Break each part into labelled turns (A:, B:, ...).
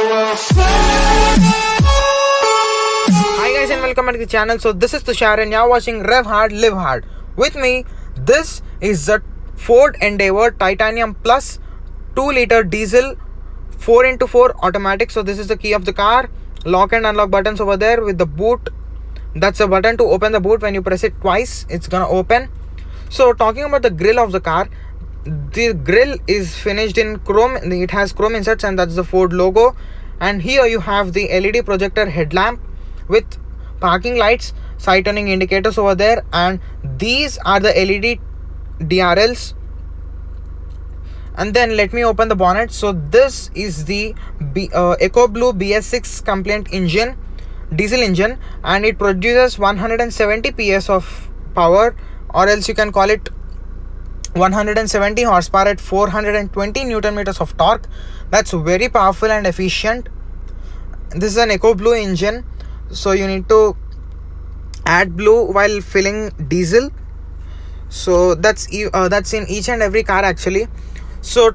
A: Hi guys and welcome back to the channel. So this is Tushar and you're watching Rev Hard Live Hard. With me, this is the Ford Endeavour Titanium Plus 2-liter diesel 4x4 automatic. So this is the key of the car. Lock and unlock buttons over there with the boot. That's a button to open the boot. When you press it twice, it's gonna open. So talking about the grille of the car, the grille is finished in chrome. It has chrome inserts and that's the Ford logo. And here you have the LED projector headlamp with parking lights, side turning indicators over there, and these are the LED DRLs. And then let me open the bonnet. So this is the EcoBlue BS6 compliant engine, diesel engine, and it produces 170 PS of power, or else you can call it 170 horsepower at 420 Newton meters of torque. That's very powerful and efficient. This is an EcoBlue engine, so you need to add blue while filling diesel. So that's in each and every car actually. So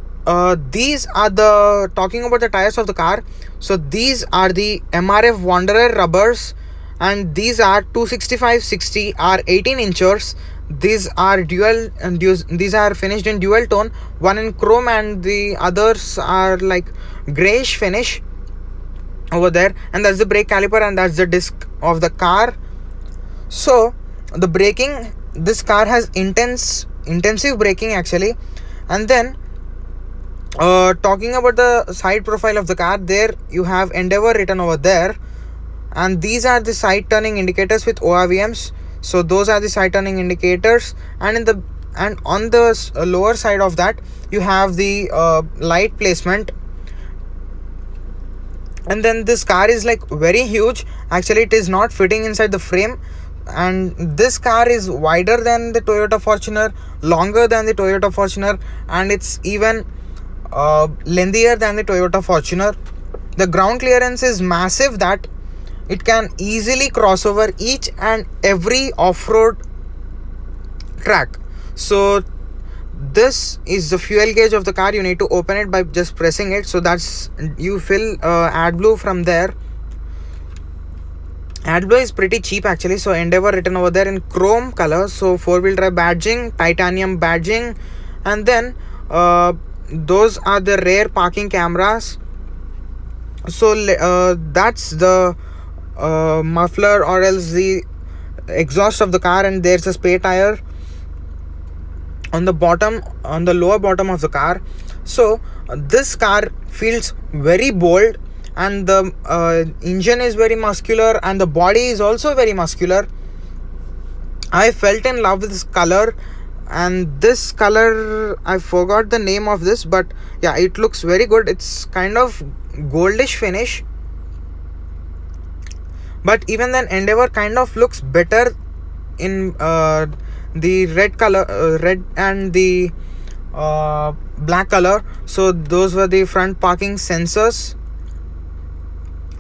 A: these are the, talking about the tires of the car, so these are the MRF Wanderer rubbers, and these are 265/60 are 18 inchers. These are dual, and these are finished in dual tone, one in chrome and the others are like grayish finish over there. And that's the brake caliper and that's the disc of the car. So the braking, this car has intensive braking actually. And then talking about the side profile of the car, there you have Endeavour written over there, and these are the side turning indicators with ORVMs. So those are the side turning indicators, and on the lower side of that you have the light placement. And then this car is like very huge actually. It is not fitting inside the frame, and this car is wider than the Toyota Fortuner, longer than the Toyota Fortuner, and it's even lengthier than the Toyota Fortuner. The ground clearance is massive that it can easily cross over each and every off-road track. So this is the fuel gauge of the car. You need to open it by just pressing it. So that's, you fill AdBlue from there. AdBlue is pretty cheap actually. So Endeavour written over there in chrome color. So 4-wheel drive badging, titanium badging, and then those are the rear parking cameras. So that's the muffler or else the exhaust of the car, and there's a spare tire on the bottom, on the lower bottom of the car. So this car feels very bold, and the engine is very muscular and the body is also very muscular. I felt in love with this color, and this color, I forgot the name of this, but yeah, it looks very good. It's kind of goldish finish, but even then Endeavour kind of looks better in the red color, red and the black color. So those were the front parking sensors.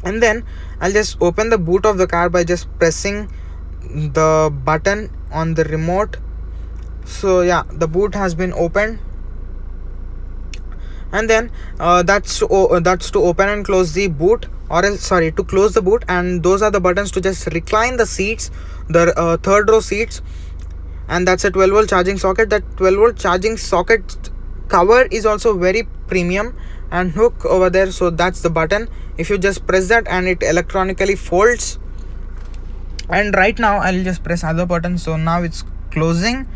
A: And then I'll just open the boot of the car by just pressing the button on the remote. So yeah, the boot has been opened, and then that's to open and close the boot, or else, sorry, to close the boot. And those are the buttons to just recline the seats, the third row seats. And that's a 12-volt charging socket. That 12-volt charging socket cover is also very premium, and hook over there. So that's the button. If you just press that, and it electronically folds. And right now I'll just press other button. So now it's closing,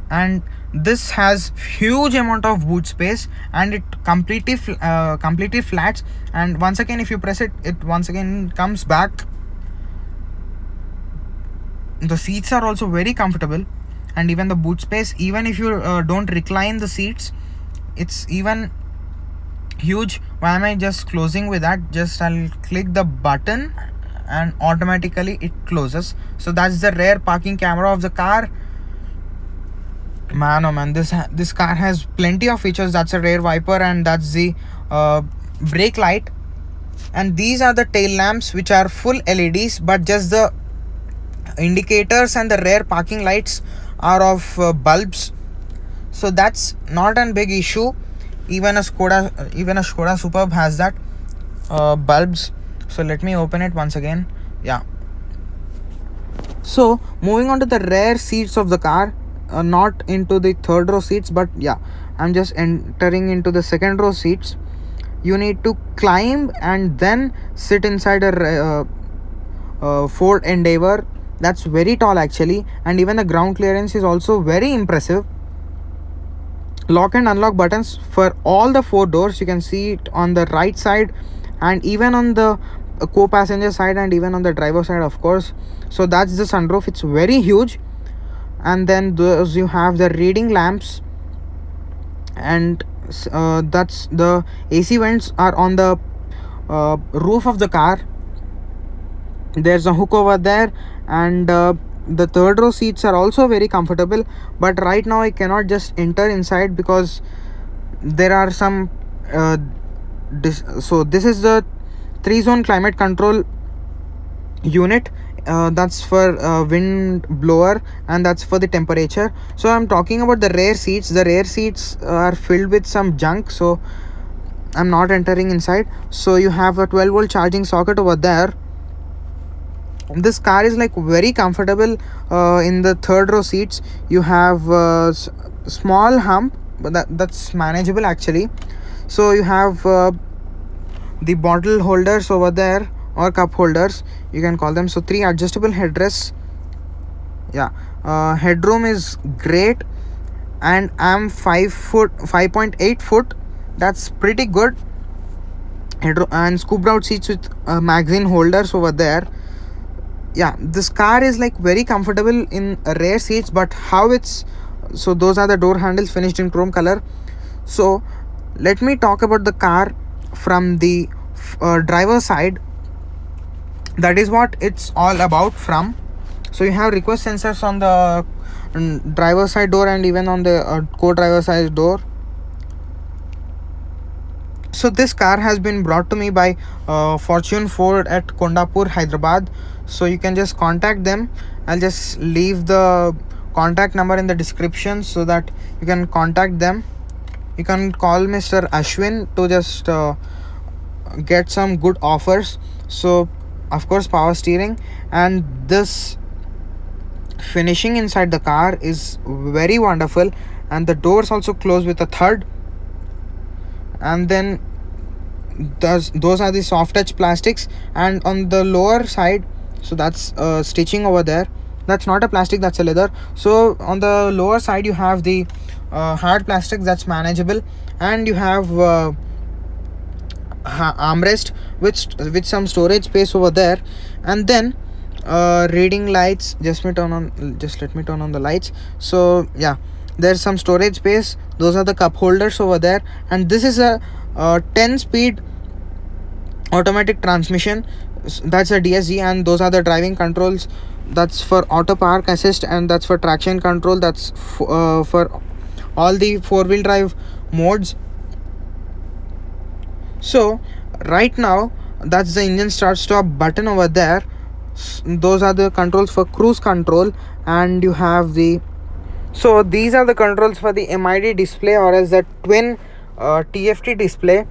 A: and this has huge amount of boot space, and it completely flats. And once again, if you press it, it once again comes back. The seats are also very comfortable, and even the boot space, even if you don't recline the seats, it's even huge. Why am I just closing with that? Just I'll click the button and automatically it closes. So that's the rear parking camera of the car. Man, oh man, this car has plenty of features. That's a rear wiper, and that's the brake light, and these are the tail lamps, which are full LEDs, but just the indicators and the rear parking lights are of bulbs. So that's not a big issue. Even a Skoda Superb has that. bulbs. So let me open it once again. Yeah. So moving on to the rear seats of the car, not into the third row seats, but yeah, I'm just entering into the second row seats. You need to climb and then sit inside a Ford Endeavour. That's very tall actually, and even the ground clearance is also very impressive. Lock and unlock buttons for all the 4 doors. You can see it on the right side and even on the co-passenger side and even on the driver side, of course. So that's the sunroof. It's very huge. And then those, you have the reading lamps, and that's the AC vents are on the roof of the car. There's a hook over there, and the third row seats are also very comfortable, but right now I cannot just enter inside because there are some so this is the 3-zone climate control unit. That's for wind blower, and that's for the temperature. So I'm talking about the rear seats. The rear seats are filled with some junk, so I'm not entering inside. So you have a 12-volt charging socket over there. This car is like very comfortable. In the third row seats you have small hump, but that's manageable actually. So you have the bottle holders over there, or cup holders you can call them. So 3 adjustable headrests. Yeah, headroom is great, and I'm 5.8 foot. That's pretty good. Headroom and scooped out seats with magazine holders over there. Yeah, this car is like very comfortable in rear seats, but how it's, so those are the door handles finished in chrome color. So let me talk about the car from the driver side. That is what it's all about from. So you have request sensors on the driver side door and even on the co-driver side door. So this car has been brought to me by Fortune Ford at Kondapur, Hyderabad. So you can just contact them. I'll just leave the contact number in the description so that you can contact them. You can call Mr. Ashwin to just get some good offers. So of course power steering, and this finishing inside the car is very wonderful, and the doors also close with a thud. And then those are the soft touch plastics, and on the lower side, so that's stitching over there. That's not a plastic, that's a leather. So on the lower side you have the hard plastic, that's manageable, and you have armrest with some storage space over there. And then reading lights. Just let me turn on the lights. So yeah, there's some storage space. Those are the cup holders over there, and this is a 10-speed automatic transmission. That's a DSG, and those are the driving controls. That's for auto park assist, and that's for traction control. That's for all the 4-wheel drive modes. So right now, that's the engine start stop button over there. Those are the controls for cruise control, and you have the, so these are the controls for the MID display, or as the twin TFT display.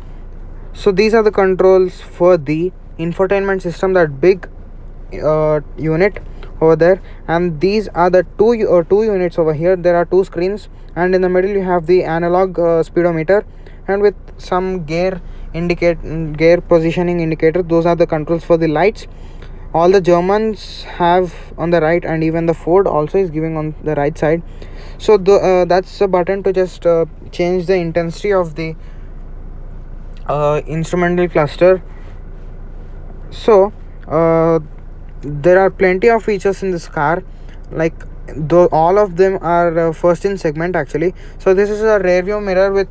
A: So these are the controls for the infotainment system, that big unit over there. And these are the two units over here. There are 2 screens, and in the middle you have the analog speedometer, and with some gear positioning indicator. Those are the controls for the lights. All the Germans have on the right, and even the Ford also is giving on the right side. So that's a button to just change the intensity of the instrumental cluster. So there are plenty of features in this car, like all of them are first in segment actually. So this is a rear view mirror with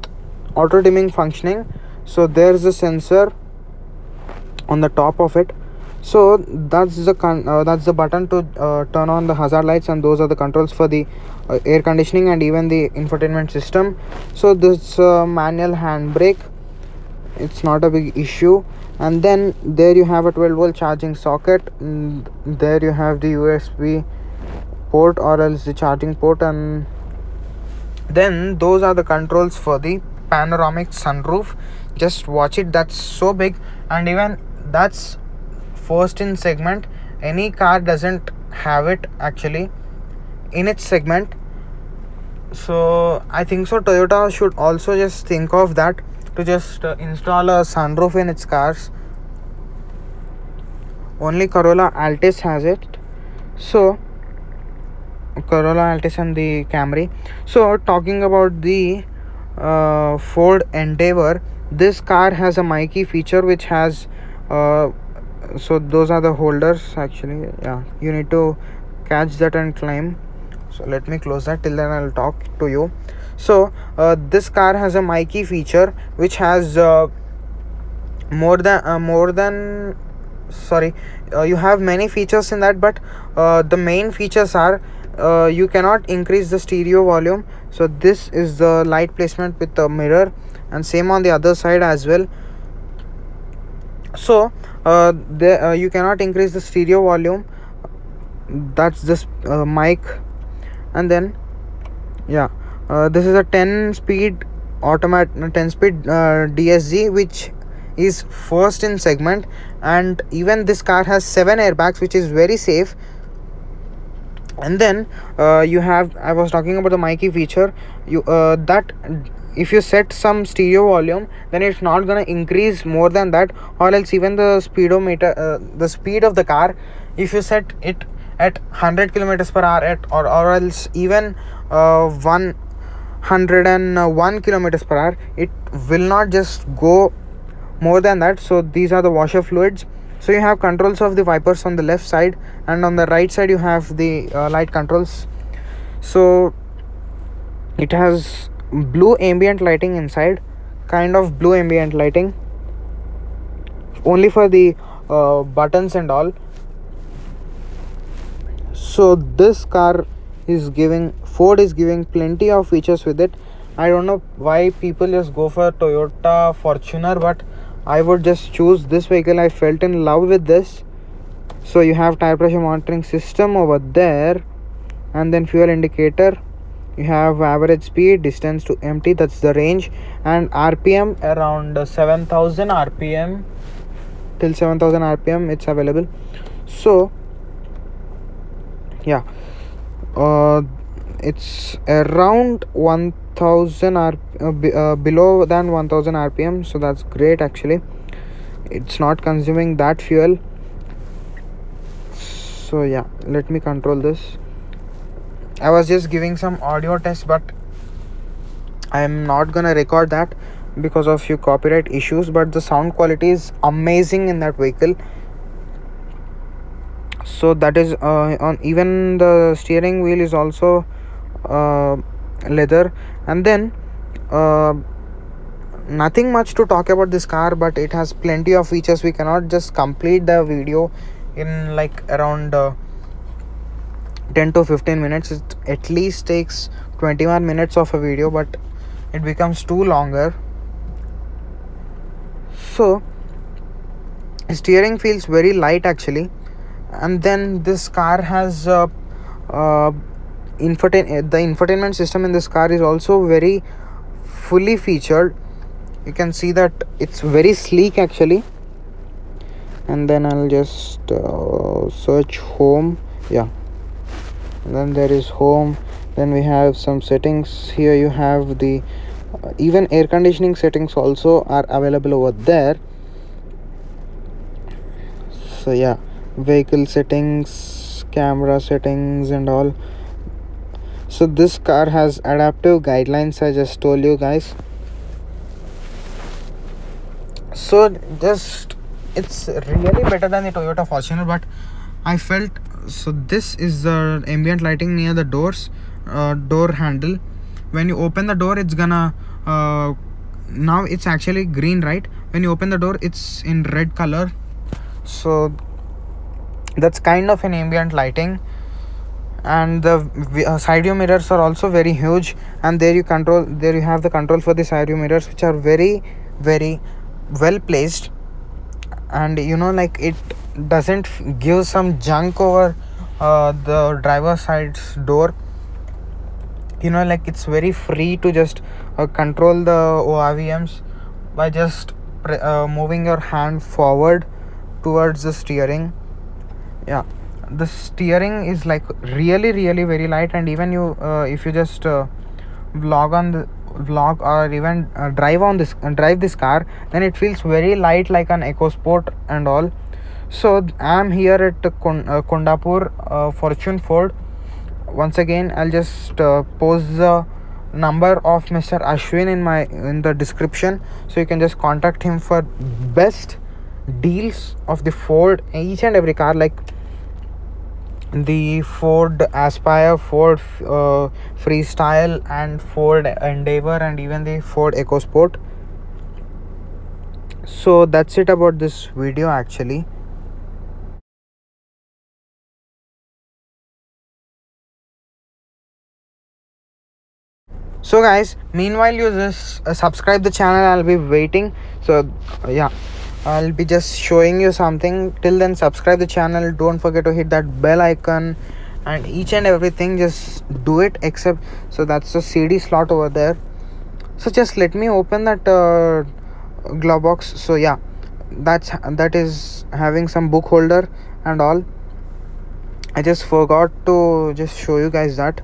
A: auto dimming functioning. So there's a sensor on the top of it. So that's the button to turn on the hazard lights, and those are the controls for the air conditioning and even the infotainment system. So this manual handbrake, it's not a big issue. And then there you have a 12-volt charging socket, and there you have the USB port, or else the charging port. And then those are the controls for the panoramic sunroof. Just watch it, that's so big. And even that's first in segment. Any car doesn't have it actually in its segment. So I think so Toyota should also just think of that, to just install a sunroof in its cars. Only Corolla Altis has it. So Corolla Altis and the Camry. So talking about the Ford Endeavour, this car has a Mikey feature which has so those are the holders actually. Yeah, you need to catch that and climb. So let me close that, till then I'll talk to you. So this car has a Mikey feature which has more than sorry, you have many features in that, but the main features are you cannot increase the stereo volume. So this is the light placement with the mirror, and same on the other side as well. So you cannot increase the stereo volume. That's this mic. And then this is a 10 speed DSG, which is first in segment. And even this car has 7 airbags, which is very safe. And then you have, I was talking about the Mikey feature, you that if you set some stereo volume, then it's not gonna increase more than that, or else even the speedometer, the speed of the car, if you set it at 100 kilometers per hour or else even 101 kilometers per hour, it will not just go more than that. So these are the washer fluids. So you have controls of the wipers on the left side, and on the right side you have the light controls. So it has blue ambient lighting inside, kind of blue ambient lighting, only for the buttons and all. So this car is giving, Ford is giving plenty of features with it. I don't know why people just go for Toyota Fortuner, but I would just choose this vehicle. I felt in love with this. So you have tire pressure monitoring system over there, and then fuel indicator. You have average speed, distance to empty, that's the range, and RPM around 7000 RPM, till 7000 RPM it's available. So yeah, it's around 1000 below than 1000 RPM, so that's great actually. It's not consuming that fuel. So yeah, let me control this. I was just giving some audio test, but I'm not gonna record that because of few copyright issues, but the sound quality is amazing in that vehicle. So that is on, even the steering wheel is also leather. And then nothing much to talk about this car, but it has plenty of features. We cannot just complete the video in like around 10 to 15 minutes. It at least takes 21 minutes of a video, but it becomes too longer. So steering feels very light actually. And then this car has the infotainment system in this car is also very fully featured. You can see that it's very sleek actually. And then I'll just search home. Yeah, and then there is home. Then we have some settings. Here you have the even air conditioning settings also are available over there. So yeah, vehicle settings, camera settings and all. So this car has adaptive guidelines, I just told you guys. So just, it's really better than the Toyota Fortuner, but I felt, so this is the ambient lighting near the doors, door handle. When you open the door, it's gonna now it's actually green, right? When you open the door, it's in red color. So that's kind of an ambient lighting. And the side view mirrors are also very huge, and there you have the control for the side view mirrors, which are very well placed. And like it doesn't give some junk over the driver's side's door. Like it's very free to just control the ORVMs. by just moving your hand forward towards the steering. Yeah, the steering is like really very light, and even you if you just vlog or even drive this car, then it feels very light like an EcoSport and all. So I'm here at Kondapur Fortune Ford. Once again, I'll just post the number of Mr. Ashwin in the description, so you can just contact him for best deals of the Ford, each and every car, like the Ford Aspire, Ford Freestyle, and Ford Endeavor, and even the Ford EcoSport. So that's it about this video actually. So guys, meanwhile you just subscribe the channel. I'll be waiting. So yeah, I'll be just showing you something. Till then, subscribe the channel. Don't forget to hit that bell icon, and each and everything just do it, except so that's the CD slot over there. So just let me open that glove box. So yeah, that is having some book holder and all. I just forgot to just show you guys that.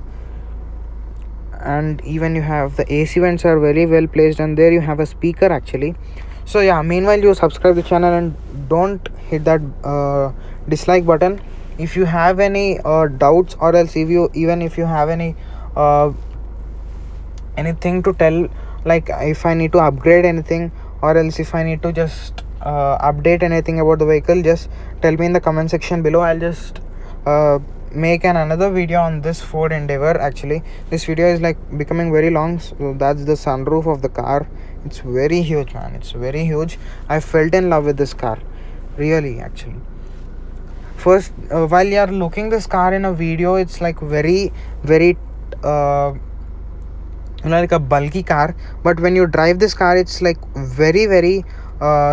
A: And even you have the AC vents are very well placed, and there you have a speaker actually. So yeah, meanwhile you subscribe the channel and don't hit that dislike button. If you have any doubts, or else if you have any anything to tell, like if I need to upgrade anything, or else if I need to just update anything about the vehicle, just tell me in the comment section below. I'll just make another video on this Ford Endeavor. Actually, this video is like becoming very long. So that's the sunroof of the car. It's very huge, man. It's very huge. I felt in love with this car, really. Actually, first while you are looking this car in a video, it's like very like a bulky car, but when you drive this car, it's like very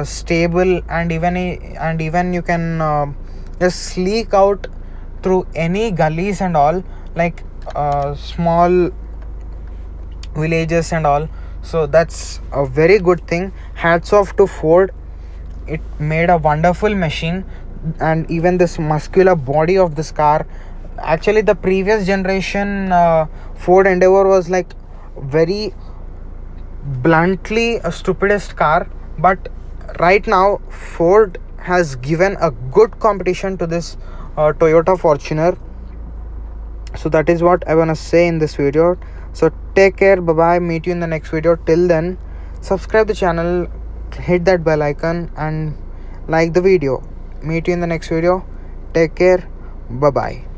A: stable, and even you can just sleek out through any gullies and all, like small villages and all. So that's a very good thing. Hats off to Ford. It made a wonderful machine. And even this muscular body of this car, actually the previous generation Ford Endeavor was like very bluntly a stupidest car, but right now Ford has given a good competition to this Toyota Fortuner. So that is what I want to say in this video. So take care, bye bye, meet you in the next video. Till then, subscribe the channel, hit that bell icon, and like the video. Meet you in the next video. Take care, bye bye.